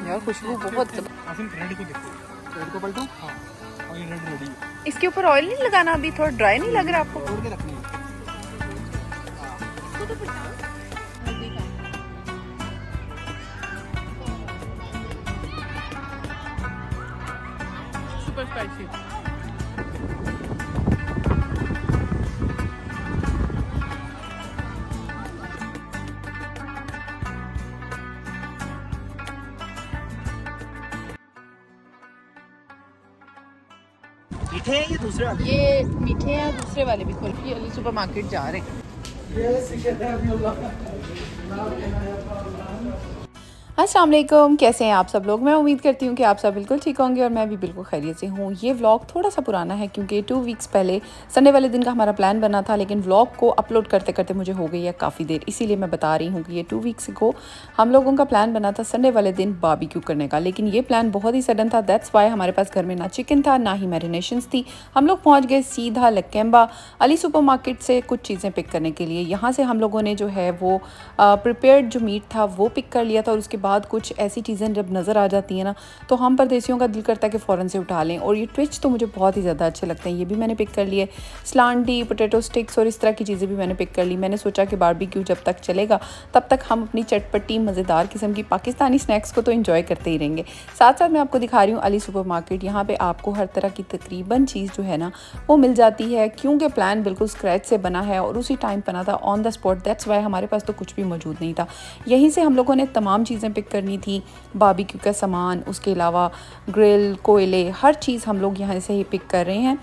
यार खुशबू बहुत। रेड को देखो, रेड को पलटो। हाँ, और ये रेड रेडी है। इसके ऊपर ऑयल नहीं लगाना, अभी थोड़ा ड्राई नहीं लग रहा आपको? तोड़ के रखनी है। Super spicy. मीठे हैं ये दूसरे वाले? ये मीठे हैं, दूसरे वाले भी खोल के अली सुपर मार्केट जा रहे हैं। अस्सलाम वालेकुम, कैसे हैं आप सब लोग? मैं उम्मीद करती हूँ कि आप सब बिल्कुल ठीक होंगे और मैं भी बिल्कुल खैरियत से हूँ। ये व्लॉग थोड़ा सा पुराना है क्योंकि 2 वीक्स पहले संडे वाले दिन का हमारा प्लान बना था, लेकिन व्लॉग को अपलोड करते करते मुझे हो गई है काफ़ी देर, इसीलिए मैं बता रही हूँ कि ये 2 वीक्स को हम लोगों का प्लान बना था संडे वाले दिन बारबेक्यू करने का, लेकिन ये प्लान बहुत ही सडन था। दैट्स वाई हमारे पास घर में ना चिकन था ना ही मैरिनेशंस थी। हम लोग पहुँच गए सीधा लकेम्बा अली सुपर मार्केट से कुछ चीज़ें पिक करने के लिए। यहाँ से हम लोगों ने जो है वो प्रिपेयर्ड जो मीट था वो पिक कर लिया था, और उसके बाद कुछ ऐसी चीज़ें जब नज़र आ जाती हैं ना तो हम परदेसियों का दिल करता है कि फ़ौरन से उठा लें, और ये ट्विच तो मुझे बहुत ही ज़्यादा अच्छे लगते हैं। ये भी मैंने पिक कर लिए, स्लांडी, पोटैटो स्टिक्स और इस तरह की चीज़ें भी मैंने पिक कर ली। मैंने सोचा कि बारबेक्यू जब तक चलेगा तब तक हम अपनी चटपटी मज़ेदार किस्म की पाकिस्तानी स्नैक्स को तो इंजॉय करते ही रहेंगे। साथ साथ मैं आपको दिखा रही हूँ अली सुपर मार्केट। यहाँ पर आपको हर तरह की तकरीबन चीज़ जो है ना वो मिल जाती है, क्योंकि प्लान बिल्कुल स्क्रैच से बना है और उसी टाइम बना था on the spot. That's why हमारे पास तो कुछ भी मौजूद नहीं था। यहीं से हम लोगों ने तमाम चीज़ें पिक करनी थी, बारबेक्यू का सामान, उसके अलावा ग्रिल, कोयले, हर चीज़ हम लोग यहाँ से ही पिक कर रहे हैं।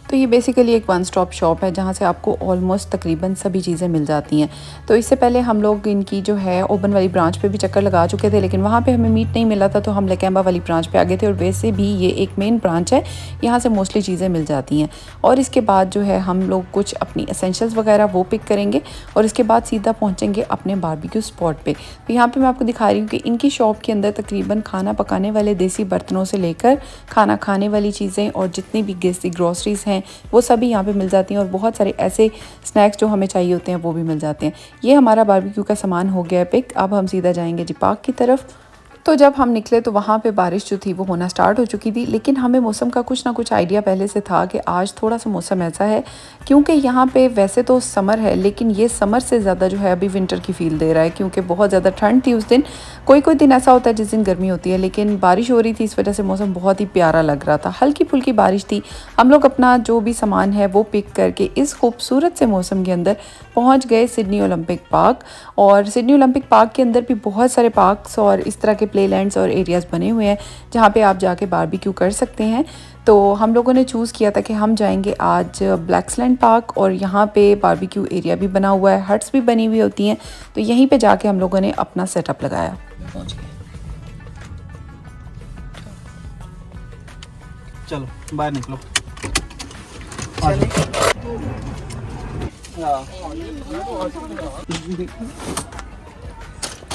तो ये बेसिकली एक वन स्टॉप शॉप है जहाँ से आपको ऑलमोस्ट तकरीबन सभी चीज़ें मिल जाती हैं। तो इससे पहले हम लोग इनकी जो है ओबन वाली ब्रांच पे भी चक्कर लगा चुके थे, लेकिन वहाँ पे हमें मीट नहीं मिला था, तो हम लकेम्बा वाली ब्रांच पे आ गए थे। और वैसे भी ये एक मेन ब्रांच है, यहाँ से मोस्टली चीज़ें मिल जाती हैं। और इसके बाद जो है हम लोग कुछ अपनी एसेंशियल्स वगैरह वो पिक करेंगे और इसके बाद सीधा पहुँचेंगे अपने बारबेक्यू स्पॉट पर। तो यहाँ पर मैं आपको दिखा रही हूँ कि इनकी शॉप के अंदर तकरीबन खाना पकाने वाले देसी बर्तनों से लेकर खाना खाने वाली चीज़ें और जितनी भी देसी ग्रॉसरीज़ हैं वो सभी यहाँ पे मिल जाती हैं, और बहुत सारे ऐसे स्नैक्स जो हमें चाहिए होते हैं वो भी मिल जाते हैं। ये हमारा बारबेक्यू का सामान हो गया पिक। अब हम सीधा जाएंगे जी पार्क की तरफ। तो जब हम निकले तो वहाँ पे बारिश जो थी वो होना स्टार्ट हो चुकी थी, लेकिन हमें मौसम का कुछ ना कुछ आइडिया पहले से था कि आज थोड़ा सा मौसम ऐसा है, क्योंकि यहाँ पे वैसे तो समर है लेकिन ये समर से ज़्यादा जो है अभी विंटर की फील दे रहा है, क्योंकि बहुत ज़्यादा ठंड थी उस दिन। कोई कोई दिन ऐसा होता है जिस दिन गर्मी होती है, लेकिन बारिश हो रही थी, इस वजह से मौसम बहुत ही प्यारा लग रहा था। हल्की फुल्की बारिश थी। हम लोग अपना जो भी सामान है वो पिक करके इस खूबसूरत से मौसम के अंदर पहुँच गए सिडनी ओलंपिक पार्क। और सिडनी ओलंपिक पार्क के अंदर भी बहुत सारे पार्क्स और इस तरह के प्ले लैंड्स और एरियाज़ बने हुए हैं जहाँ पे आप जाके बारबेक्यू कर सकते हैं। तो हम लोगों ने चूज़ किया था कि हम जाएंगे आज ब्लैक्सलैंड पार्क, और यहाँ पे बारबेक्यू एरिया भी बना हुआ है, हट्स भी बनी हुई होती हैं। तो यहीं पे जाके हम लोगों ने अपना सेटअप लगाया। चलो बाहर निकलो।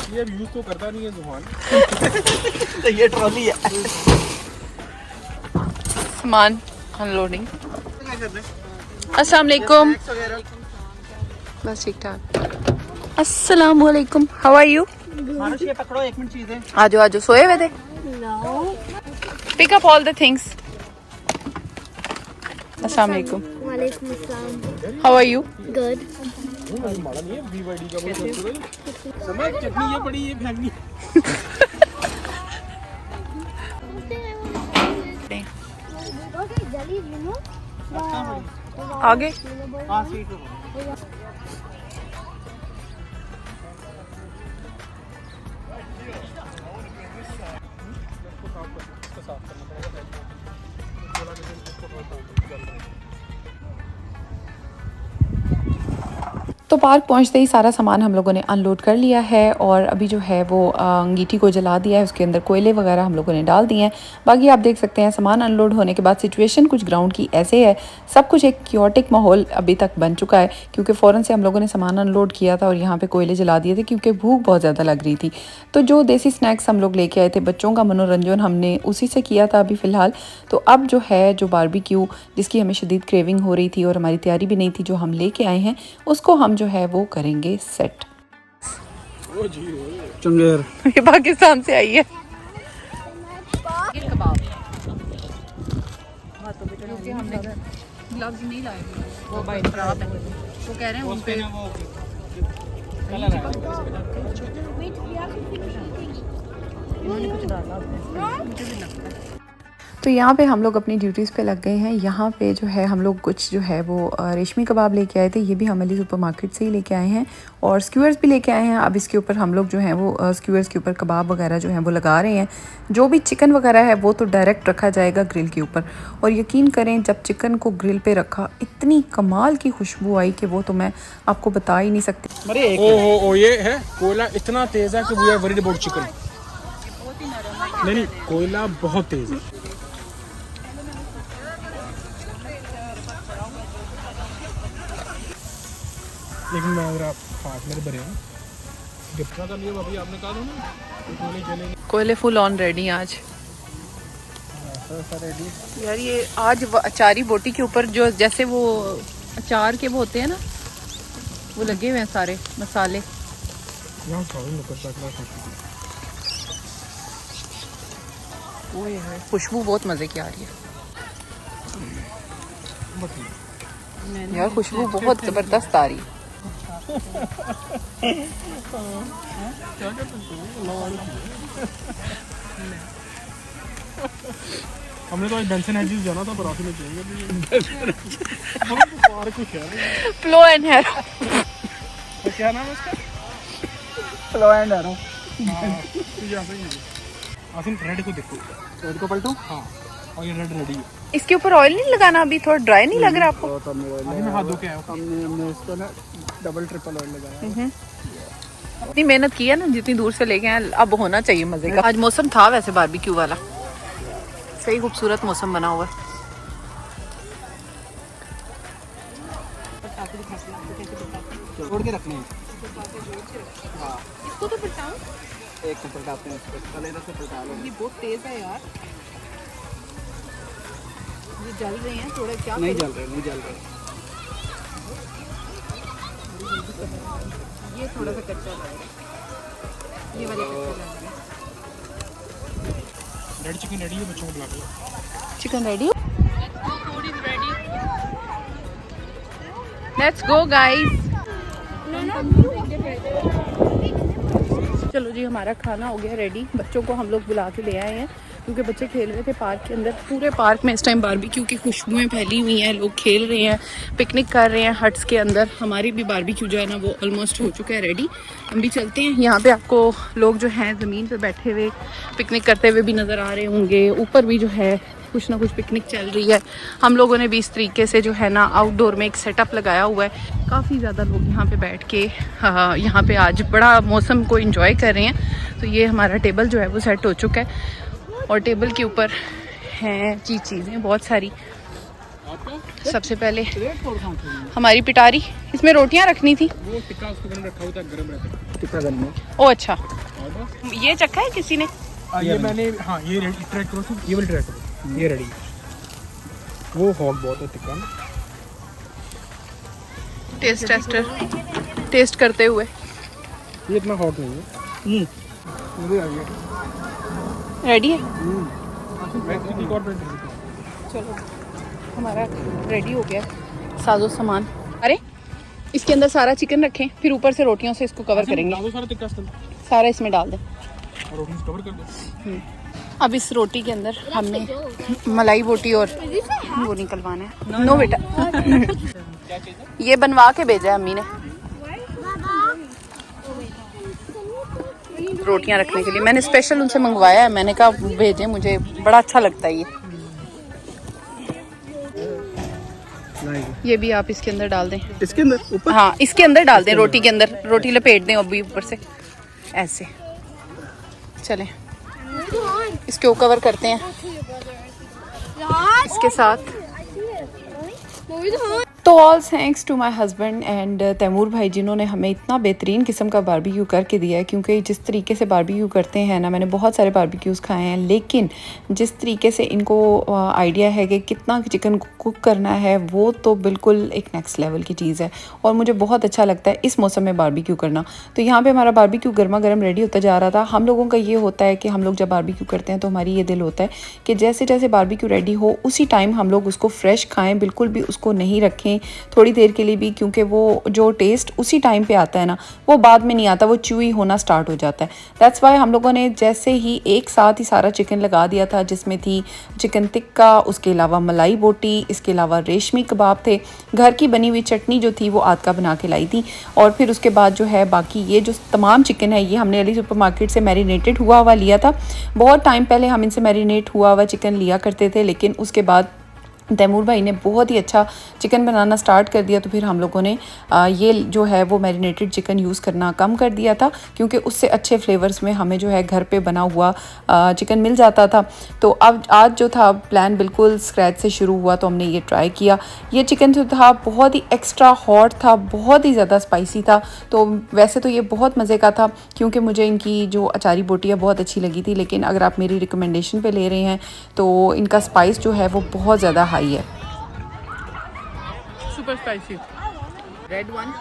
ये यूज तो करता नहीं है जुबान। तो ये ट्रॉली है, सामान अनलोडिंग। अस्सलाम वालेकुम। बस ठीक ठाक। अस्सलाम वालेकुम, हाउ आर यू? ये पकड़ो, 1 मिनट चीजें। आजो आजो, सोए हुए थे? Pick up all the things. अस्सलाम वालेकुम। वालेकुम अस्सलाम। How are you? गुड। समझ चटनी ये पड़ी, ये फेंकनी। आगे हाँ सीट पे। तो पार्क पहुंचते ही सारा सामान हम लोगों ने अनलोड कर लिया है, और अभी जो है वो अंगीठी को जला दिया है, उसके अंदर कोयले वगैरह हम लोगों ने डाल दिए हैं। बाकी आप देख सकते हैं सामान अनलोड होने के बाद सिचुएशन कुछ ग्राउंड की ऐसे है, सब कुछ एक क्योटिक माहौल अभी तक बन चुका है, क्योंकि फ़ौरन से हम लोगों ने सामान अनलोड किया था और यहाँ पर कोयले जला दिए थे क्योंकि भूख बहुत ज़्यादा लग रही थी। तो जो देसी स्नैक्स हम लोग लेके आए थे, बच्चों का मनोरंजन हमने उसी से किया था अभी फ़िलहाल। तो अब जो है जो बारबेक्यू जिसकी हमें शदीद क्रेविंग हो रही थी और हमारी तैयारी भी नहीं थी, जो हम लेके आए हैं उसको हम जो है वो करेंगे सेट। चंगेर ये पाकिस्तान से आई है। कबाब क्योंकि हमने ग्लव्स नहीं लाए, वो भाई खराब है, वो कह रहे हैं उन पे इन्होंने कुछ डाला मुझे भी लगता है। तो यहाँ पे हम लोग अपनी ड्यूटीज़ पे लग गए हैं। यहाँ पे जो है हम लोग कुछ जो है वो रेशमी कबाब लेके आए थे, ये भी हम अली सुपर मार्केट से ही लेके आए हैं, और स्क्यूअर्स भी लेके आए हैं। अब इसके ऊपर हम लोग जो है वो स्क्यूअर्स के ऊपर कबाब वगैरह जो है वो लगा रहे हैं। जो भी चिकन वगैरह है वो तो डायरेक्ट रखा जाएगा ग्रिल के ऊपर, और यकीन करें जब चिकन को ग्रिल पे रखा इतनी कमाल की खुशबू आई कि वो तो मैं आपको बता ही नहीं सकती। ओ ये है कोयला इतना तेज है कि we are worried about chicken. नहीं कोयला बहुत तेज है। लेकिन मैं अगर आप हाथ मेरे भरे हैं डिप्टा कर लिया अभी आपने कहा था ना कोयले जलेंगे। कोयले फुल ऑन रेडी आज यार। ये आज अचारी बोटी के ऊपर जो जैसे वो अचार के वो होते हैं ना, वो लगे हुए हैं सारे मसाले। खुशबू बहुत मजे की आ रही है यार, खुशबू बहुत जबरदस्त आ रही है। हमने तो आज बेंसन हेजिस जाना था पर आपने चाहिए फ्लो एंड हेरो, क्या नाम है इसका? फ्लो एंड हेरो। आसिम रेड को देखो, रेड को पलटो। हाँ और ये रेड रेडी है। इसके ऊपर ऑयल नहीं लगाना, अभी थोड़ा ड्राई नहीं लग रहा आपको? मैं हाथ धो के आया। हमने इसको ना डबल ट्रिपल ऑयल लगाया। इतनी मेहनत की है ना, जितनी दूर से लेके आए, अब होना चाहिए मजे का। आज मौसम था वैसे बारबेक्यू वाला, सही खूबसूरत मौसम बना हुआ है। छोड़ के रखने हैं। इसको तो पलटाऊं? एक को पलटाते हैं, इसको पहले इधर से पलटा लो। ये बहुत तेज है यार, ये जल रहे हैं थोड़ा। क्या नहीं जल रहे, नहीं जल रहे। ये थोड़ा सा कच्चा लग रहा है, ये वाले कच्चा लग रहा है। रेड चिकन रेडी है, बच्चों को बुला लो। Chicken ready, let's go guys. चलो जी, हमारा खाना हो गया रेडी। बच्चों को हम लोग बुला के ले आए हैं क्योंकि बच्चे खेल रहे थे पार्क के अंदर। पूरे पार्क में इस टाइम बारबेक्यू की खुशबुएं फैली हुई हैं, लोग खेल रहे हैं, पिकनिक कर रहे हैं हट्स के अंदर। हमारी भी बारबेक्यू जो है ना वो ऑलमोस्ट हो चुका है रेडी। हम भी चलते हैं। यहाँ पे आपको लोग जो हैं ज़मीन पे बैठे हुए पिकनिक करते हुए भी नज़र आ रहे होंगे। ऊपर भी जो है कुछ ना कुछ पिकनिक चल रही है। हम लोगों ने भी इस तरीके से जो है ना आउटडोर में एक सेटअप लगाया हुआ है। काफ़ी ज़्यादा लोग यहाँ पे बैठ के यहाँ पे आज बड़ा मौसम को एंजॉय कर रहे हैं। तो ये हमारा टेबल जो है वो सेट हो चुका है, और टेबल के ऊपर हैं चीज़ें बहुत सारी। सबसे पहले हमारी पिटारी, इसमें रोटियां रखनी थी। वो टिक्का उसको मैंने रखा हुआ था, गरम रहता है टिक्का गरम में। ओ अच्छा, ये चखा है किसी ने? ये मैंने, हाँ ये रेडी ट्रैक करो, ये वाली ट्रैक करो, ये रेडी। वो हॉट बहुत है टिक्का ना। टेस्ट टेस्टर टेस्ट करते हुए। ये इतना हॉट नहीं है। मुझे आ गया। रेडी है? एक और प्लेट दे दो। चलो, हमारा रेडी हो गया साजो सामान। अरे इसके अंदर सारा चिकन रखें, फिर ऊपर से रोटियों से इसको कवर करेंगे। सारा टिक्का सारा इसमें डाल दें और रोटी कवर कर दो। अब इस रोटी के अंदर हमने मलाई बोटी और वो निकलवाना है। नो बेटा, ये बनवा के भेजा है अम्मी ने रोटियां रखने के लिए। मैंने स्पेशल उनसे मंगवाया है, मैंने कहा भेजें, मुझे बड़ा अच्छा लगता है ये भी आप इसके अंदर डाल दें। इसके अंदर ऊपर? हाँ इसके अंदर डाल दें, रोटी के अंदर। रोटी लपेट दें अभी ऊपर से ऐसे। चलें इसको कवर करते हैं इसके साथ। तो all thanks to my husband and Taimur भाई, जिन्होंने हमें इतना बेहतरीन किस्म का बारबेक्यू करके दिया है। क्योंकि जिस तरीके से बारबेक्यू करते हैं ना, मैंने बहुत सारे बारबेक्यूज़ खाए हैं, लेकिन जिस तरीके से इनको आइडिया है कि कितना चिकन कुक करना है, वो तो बिल्कुल एक नेक्स्ट लेवल की चीज़ है। और मुझे बहुत अच्छा लगता है इस मौसम में बारबेक्यू करना। तो यहाँ पे हमारा बारबेक्यू गर्मा गर्म रेडी होता जा रहा था। हम लोगों का ये होता है कि हम लोग जब बारबेक्यू करते हैं तो हमारी ये दिल होता है कि जैसे जैसे बारबेक्यू रेडी हो उसी टाइम हम लोग उसको फ्रेश खाएँ, बिल्कुल भी उसको नहीं रखें थोड़ी देर के लिए भी, क्योंकि वो जो टेस्ट उसी टाइम पे आता है ना, वो बाद में नहीं आता, वो च्यूई होना स्टार्ट हो जाता है। दैट्स वाई हम लोगों ने जैसे ही एक साथ ही सारा चिकन लगा दिया था, जिसमें थी चिकन टिक्का, उसके अलावा मलाई बोटी, इसके अलावा रेशमी कबाब थे, घर की बनी हुई चटनी जो थी वो आदका बना के लाई थी। और फिर उसके बाद जो है बाकी ये जो तमाम चिकन है ये हमने अली सुपर मार्केट से मैरिनेटेड हुआ हुआ लिया था। बहुत टाइम पहले हम इनसे मैरिनेट हुआ हुआ चिकन लिया करते थे, लेकिन उसके बाद तैमूर भाई ने बहुत ही अच्छा चिकन बनाना स्टार्ट कर दिया, तो फिर हम लोगों ने ये जो है वो मैरिनेटेड चिकन यूज़ करना कम कर दिया था, क्योंकि उससे अच्छे फ्लेवर्स में हमें जो है घर पे बना हुआ चिकन मिल जाता था। तो अब आज जो था प्लान बिल्कुल स्क्रैच से शुरू हुआ, तो हमने ये ट्राई किया। ये चिकन जो था बहुत ही एक्स्ट्रा हॉट था, बहुत ही ज़्यादा स्पाइसी था। तो वैसे तो ये बहुत मज़े का था, क्योंकि मुझे इनकी जो अचारी बोटियाँ बहुत अच्छी लगी थी, लेकिन अगर आप मेरी रिकमेंडेशन पे ले रहे हैं तो इनका स्पाइस जो है वो बहुत ज़्यादा हाई है। Super spicy red one.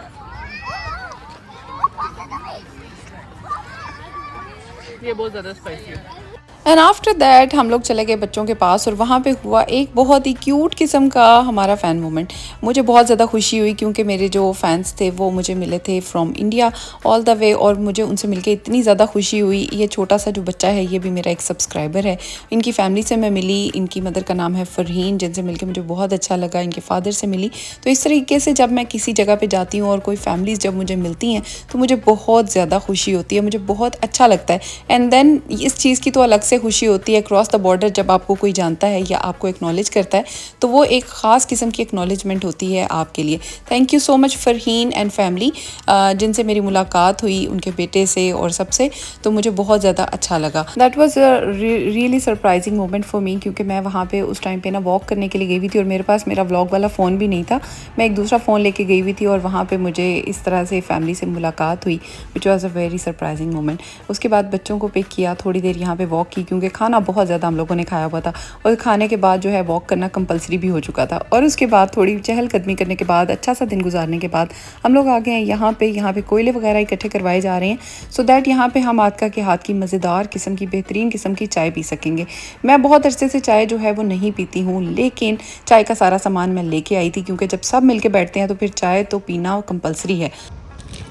ये बहुत ज़्यादा स्पाइसी है। एंड आफ्टर दैट हम लोग चले गए बच्चों के पास, और वहाँ पे हुआ एक बहुत ही क्यूट किस्म का हमारा फ़ैन मोमेंट। मुझे बहुत ज़्यादा खुशी हुई, क्योंकि मेरे जो फ़ैन्स थे वो मुझे मिले थे from India all the way, और मुझे उनसे मिलके इतनी ज़्यादा खुशी हुई। ये छोटा सा जो बच्चा है ये भी मेरा एक सब्सक्राइबर है। इनकी फ़ैमिली से मैं मिली, इनकी मदर का नाम है फ़रहीन, जिनसे मिलके मुझे बहुत अच्छा लगा। इनके फादर से मिली। तो इस तरीके से जब मैं किसी जगह पर जाती हूँ और कोई फैमिलीज़ जब मुझे मिलती हैं तो मुझे बहुत ज़्यादा खुशी होती है, मुझे बहुत अच्छा लगता है। एंड देन इस चीज़ की तो अलग से खुशी होती है क्रॉस द बॉर्डर, जब आपको कोई जानता है या आपको एक्नॉलेज करता है, तो वो एक ख़ास किस्म की एक्नॉलेजमेंट होती है आपके लिए। Thank you so much Farheen and family, जिनसे मेरी मुलाकात हुई, उनके बेटे से और सबसे, तो मुझे बहुत ज़्यादा अच्छा लगा। That was a really surprising moment for me, क्योंकि मैं वहाँ पे उस टाइम पे ना वॉक करने के लिए गई हुई थी, और मेरे पास मेरा व्लॉग वाला फ़ोन भी नहीं था। मैं एक दूसरा फ़ोन लेके गई हुई थी, और वहाँ पे मुझे इस तरह से फैमिली से मुलाकात हुई, which was a very surprising moment. उसके बाद बच्चों को पिक किया, थोड़ी देर यहाँ पे वॉक की, क्योंकि खाना बहुत ज़्यादा हम लोगों ने खाया हुआ था, और खाने के बाद जो है वॉक करना कंपलसरी भी हो चुका था। और उसके बाद थोड़ी चहलकदमी करने के बाद, अच्छा सा दिन गुजारने के बाद, हम लोग आ गए हैं यहाँ पे कोयले वगैरह इकट्ठे करवाए जा रहे हैं, सो दैट यहाँ पे हम आदका के हाथ की मज़ेदार किस्म की, बेहतरीन किस्म की चाय पी सकेंगे। मैं बहुत अरसे से चाय जो है वो नहीं पीती हूँ, लेकिन चाय का सारा सामान मैं लेके आई थी, क्योंकि जब सब मिल के बैठते हैं तो फिर चाय तो पीना कंपलसरी है।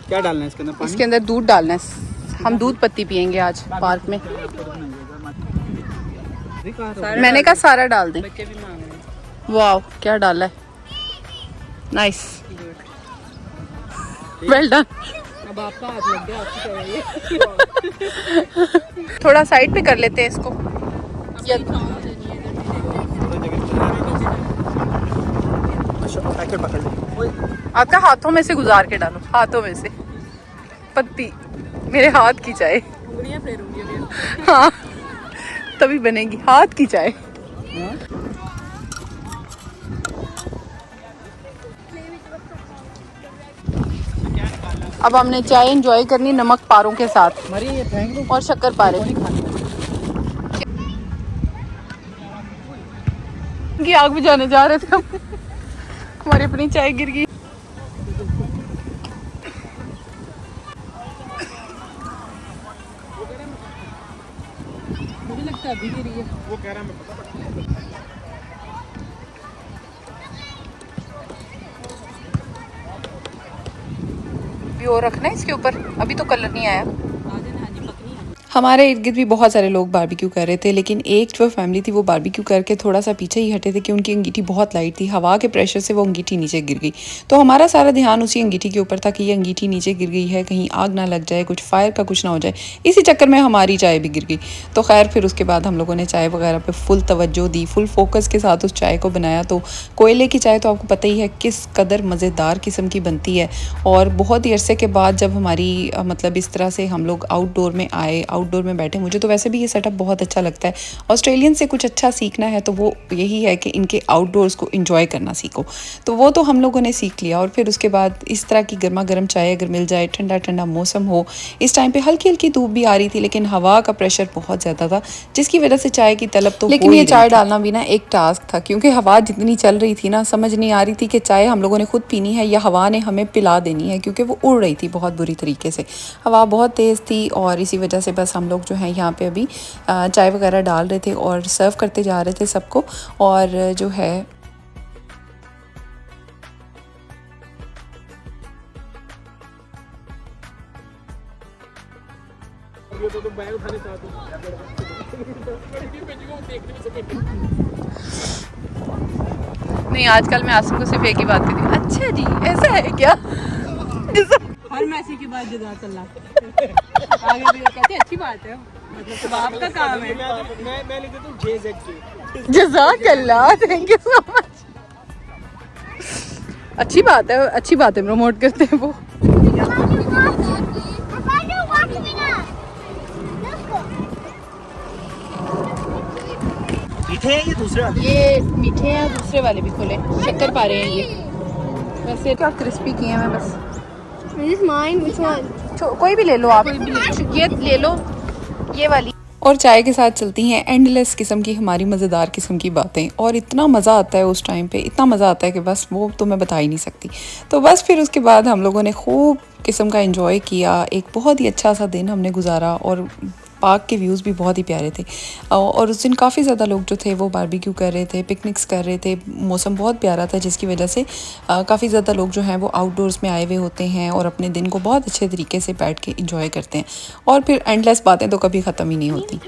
क्या डालना है इसके अंदर? पानी? इसके अंदर दूध डालना है। हम दूध पत्ती पियेंगे आज पार्क में। मैंने कहा सारा डाल दें। बच्चे भी मांग रहे हैं। वाह, क्या डाला है, नाइस, वेल डन। अब आपका हाथ लग गया, आपकी चाहिए। थोड़ा साइड पे कर लेते हैं इसको, या पैकेट पकड़ ले। आपका हाथों में से गुजार के डालो, हाथों में से पत्ती, मेरे हाथ की चाय। उंगलियां फेरूंगी अभी। हाँ, तभी बनेगी हाथ की चाय। अब हमने चाय एंजॉय करनी नमक पारों के साथ और शक्कर पारे की आग बुझाने जा रहे थे हम। हमारी अपनी चाय गिर गई। मुझे लगता है अभी गिरी है। वो कह रहा है मैं पता और रखना है इसके ऊपर, अभी तो कलर नहीं आया। हाँ हमारे इर्द गिर्द भी बहुत सारे लोग बारबेक्यू कर रहे थे, लेकिन एक जो फैमिली थी वो बारबेक्यू करके थोड़ा सा पीछे ही हटे थे कि उनकी अंगीठी बहुत लाइट थी, हवा के प्रेशर से वो अंगीठी नीचे गिर गई। तो हमारा सारा ध्यान उसी अंगीठी के ऊपर था कि ये अंगीठी नीचे गिर गई है, कहीं आग ना लग जाए, कुछ फायर का कुछ ना हो जाए। इसी चक्कर में हमारी चाय भी गिर गई। तो खैर फिर उसके बाद हम लोगों ने चाय वगैरह पर फुल तवज्जो दी, फुल फोकस के साथ उस चाय को बनाया। तो कोयले की चाय तो आपको पता ही है किस कदर मज़ेदार किस्म की बनती है। और बहुत ही अरसे के बाद जब हमारी मतलब इस तरह से हम लोग आउटडोर में आए, आउटडोर में बैठे। मुझे तो वैसे भी ये सेटअप बहुत अच्छा लगता है। ऑस्ट्रेलियन से कुछ अच्छा सीखना है तो वो यही है कि इनके आउटडोर्स को इंजॉय करना सीखो। तो वो तो हम लोगों ने सीख लिया। और फिर उसके बाद इस तरह की गर्मा गर्म चाय अगर मिल जाए, ठंडा ठंडा मौसम हो, इस टाइम पे हल्की हल्की धूप भी आ रही थी लेकिन हवा का प्रेशर बहुत ज़्यादा था जिसकी वजह से चाय की तलब तो लेकिन ये चाय डालना भी ना एक टास्क था, क्योंकि हवा जितनी चल रही थी ना, समझ नहीं आ रही थी कि चाय हम लोगों ने खुद पीनी है या हवा ने हमें पिला देनी है, क्योंकि वो उड़ रही थी बहुत बुरी तरीके से। हवा बहुत तेज़ थी और इसी वजह से बस हम लोग जो हैं यहाँ पे अभी चाय वगैरह डाल रहे थे और सर्व करते जा रहे थे सबको। और जो है ये तो बैग उठाने चाहते नहीं, आजकल मैं आसिम को सिर्फ एक ही बात कहती हूँ, अच्छा जी ऐसा है क्या। हर मैसेज के बाद जज़ाकल्लाह आगे भी कहते हैं अच्छी बात है, मतलब तो आपका काम है। मैं लिख देता हूँ JZK। जज़ाकल्लाह, थैंक यू सो मच। अच्छी बात है प्रमोट करते हैं वो। मीठे हैं ये दूसरे वाले? ये मीठे हैं, दूसरे वाले भी खोले, शक्कर पा रहे हैं ये। वैसे क्या क्रिस्पी किए हैं, मैं बस Is this mine? Which one? कोई भी ले लो आप, ये ले लो, ये वाली। और चाय के साथ चलती हैं एंडलेस किस्म की हमारी मज़ेदार किस्म की बातें, और इतना मज़ा आता है उस टाइम पे, इतना मज़ा आता है कि बस वो तो मैं बता ही नहीं सकती। तो बस फिर उसके बाद हम लोगों ने खूब किस्म का एंजॉय किया, एक बहुत ही अच्छा सा दिन हमने गुजारा और पार्क के व्यूज़ भी बहुत ही प्यारे थे। और उस दिन काफ़ी ज़्यादा लोग जो थे वो बारबेक्यू कर रहे थे, पिकनिक्स कर रहे थे, मौसम बहुत प्यारा था जिसकी वजह से काफ़ी ज़्यादा लोग जो हैं वो आउटडोर्स में आए हुए होते हैं और अपने दिन को बहुत अच्छे तरीके से बैठ के इंजॉय करते हैं। और फिर एंडलेस बातें तो कभी ख़त्म ही नहीं होती।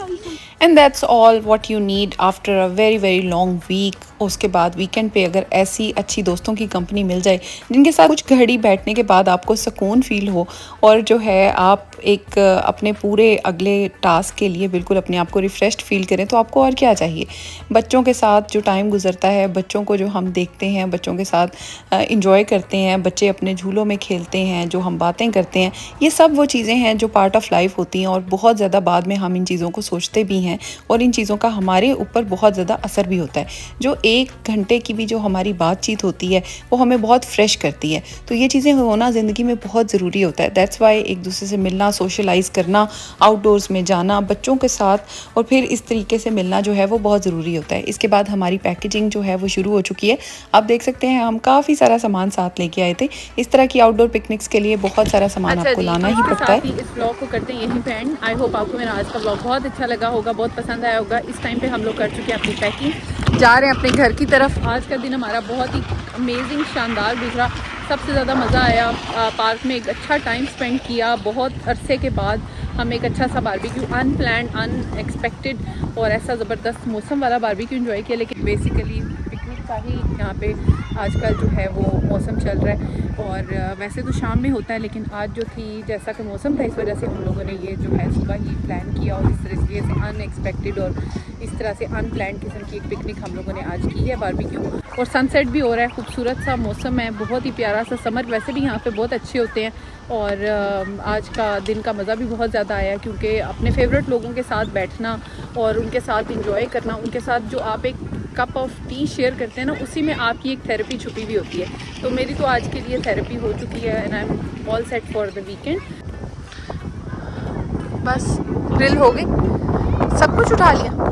And that's all what you need after a very very long week. उसके बाद वीकेंड पे अगर ऐसी अच्छी दोस्तों की कंपनी मिल जाए जिनके साथ कुछ घड़ी बैठने के बाद आपको सुकून फील हो और जो है आप एक अपने पूरे अगले टास्क के लिए बिल्कुल अपने आप को रिफ़्रेश्ड फील करें, तो आपको और क्या चाहिए। बच्चों के साथ जो टाइम गुजरता है, बच्चों को जो हम देखते हैं, बच्चों के साथ इंजॉय करते हैं, बच्चे अपने झूलों में खेलते हैं, जो हम बातें करते हैं, ये सब वो चीज़ें हैं जो पार्ट ऑफ लाइफ होती हैं। और बहुत ज़्यादा बाद में हम इन चीज़ों को सोचते भी हैं और इन चीज़ों का हमारे ऊपर बहुत ज़्यादा असर भी होता है। जो 1 घंटे की भी जो हमारी बातचीत होती है वो हमें बहुत फ्रेश करती है। तो ये चीज़ें होना ज़िंदगी में बहुत ज़रूरी होता है। दैट्स वाई एक दूसरे से मिलना, सोशलाइज़ करना, आउटडोर्स में जाना बच्चों के साथ और फिर इस तरीके से मिलना जो है वो बहुत ज़रूरी होता है। इसके बाद हमारी पैकेजिंग जो है वो शुरू हो चुकी है। आप देख सकते हैं हम काफ़ी सारा सामान साथ लेके आए थे। इस तरह की आउटडोर पिकनिक्स के लिए बहुत सारा सामान आपको लाना ही पड़ता है। इस ब्लॉग को करते हैं यहीं पे एंड। आई होप आपको मेरा आज का ब्लॉग बहुत अच्छा लगा होगा, बहुत पसंद आया होगा। इस टाइम पे हम लोग कर चुके हैं अपनी पैकिंग, जा रहे हैं अपने घर की तरफ। आज का दिन हमारा बहुत ही अमेजिंग, शानदार गुजरा। सबसे ज़्यादा मज़ा आया, पार्क में एक अच्छा टाइम स्पेंड किया। बहुत अरसे के बाद हम एक अच्छा सा बारबेक्यू, अनप्लान्ड, अनएक्सपेक्टेड और ऐसा ज़बरदस्त मौसम वाला बारबेक्यू एंजॉय किया। लेकिन बेसिकली पिकनिक का ही यहाँ पे आजकल जो है वो मौसम चल रहा है। और वैसे तो शाम में होता है लेकिन आज जो थी, जैसा कि मौसम था, इस वजह से हम लोगों ने ये जो है सुबह ही प्लान किया और इस तरीके से अनएक्सपेक्टेड और इस तरह से अनप्लान्ड किस्म की एक पिकनिक हम लोगों ने आज की है, बारबेक्यू। और सनसेट भी हो रहा है, खूबसूरत सा मौसम है, बहुत ही प्यारा सा। समर वैसे भी यहाँ पे बहुत अच्छे होते हैं और आज का दिन का मज़ा भी बहुत ज़्यादा आया, क्योंकि अपने फेवरेट लोगों के साथ बैठना और उनके साथ इंजॉय करना, उनके साथ जो आप एक कप ऑफ टी शेयर करते हैं ना, उसी में आपकी एक थेरेपी छुपी हुई होती है। तो मेरी तो आज के लिए थेरेपी हो चुकी है and I am all set for the weekend. बस ग्रिल हो गई, सब कुछ उठा लिया।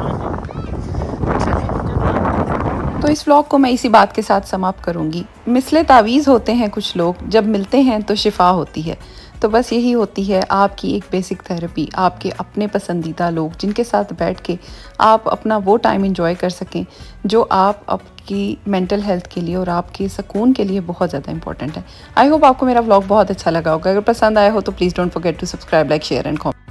तो इस व्लॉग को मैं इसी बात के साथ समाप्त करूँगी। मिसले तावीज़ होते हैं कुछ लोग, जब मिलते हैं तो शिफा होती है। तो बस यही होती है आपकी एक बेसिक थेरेपी, आपके अपने पसंदीदा लोग जिनके साथ बैठ के आप अपना वो टाइम एंजॉय कर सकें जो आप आपकी मेंटल हेल्थ के लिए और आपके सुकून के लिए बहुत ज़्यादा इंपॉर्टेंट है। आई होप आपको मेरा व्लॉग बहुत अच्छा लगा होगा। अगर पसंद आया हो तो please don't forget to subscribe, like, share and comment.